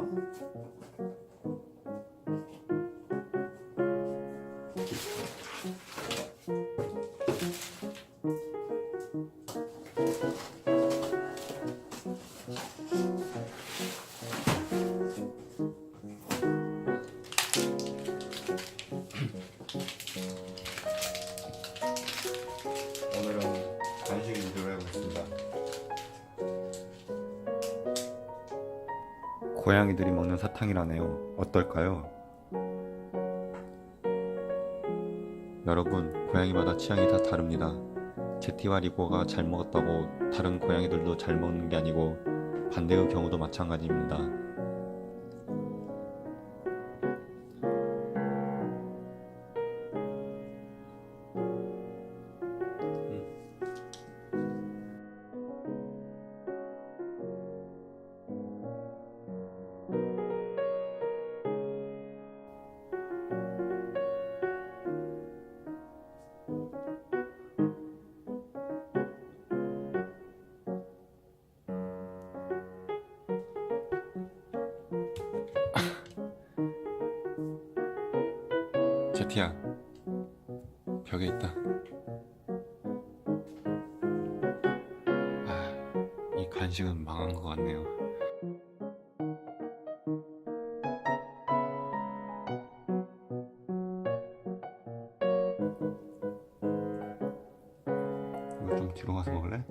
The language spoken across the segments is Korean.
오늘은 간식 리뷰를 해보겠습니다. 고양이들이 먹는 사탕이라네요. 어떨까요? 여러분, 고양이마다 취향이 다 다릅니다. 제티와 리고가 잘 먹었다고 다른 고양이들도 잘 먹는 게 아니고 반대의 경우도 마찬가지입니다. 제티야, 벽에 있다. 이 간식은 망한 것 같네요. 이거 좀 뒤로 가서 먹을래?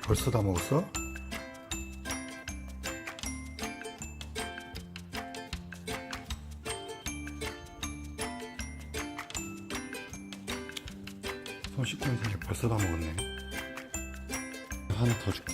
벌써 다 먹었어? 손 씻고 있는 사실 벌써 다 먹었네. 하나 더 줄게.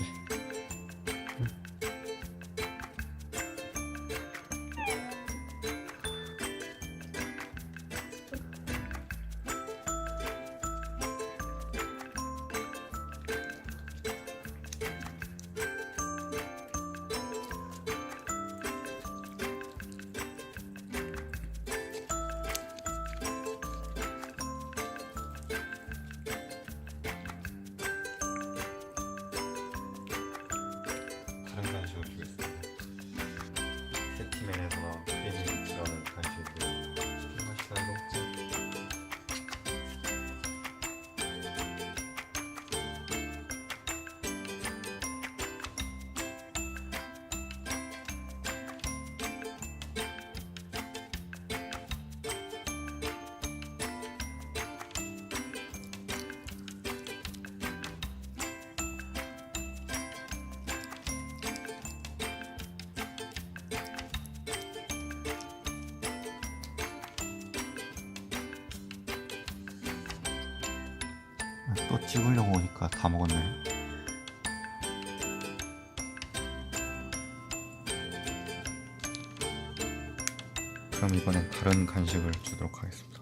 다른 간식을 주겠습니다. 세티맨에서 나온 크리미라는 간식이고요. 맛있다, 이거 먹자. 또 찍으려고 오니까 다 먹었네. 그럼 이번엔 다른 간식을 주도록 하겠습니다.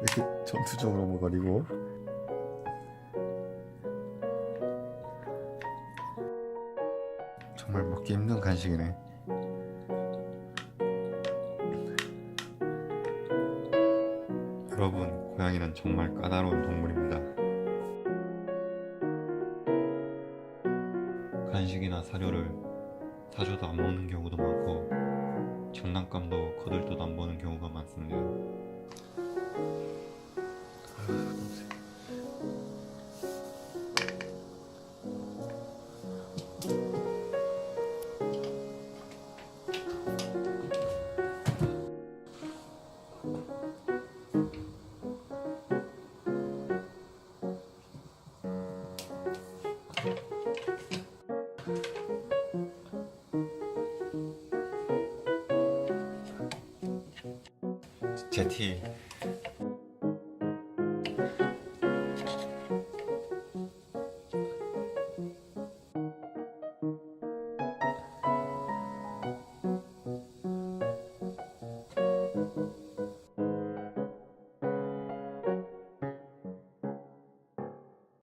이렇게 전투적으로 먹어리고 정말 먹기 힘든 간식이네. 여러분, 고양이는 정말 까다로운 동물입니다. 간식이나 사료를 사줘도 안 먹는 경우도 많고 장난감도 거들떠도 안 보는 경우가 많습니다. 제티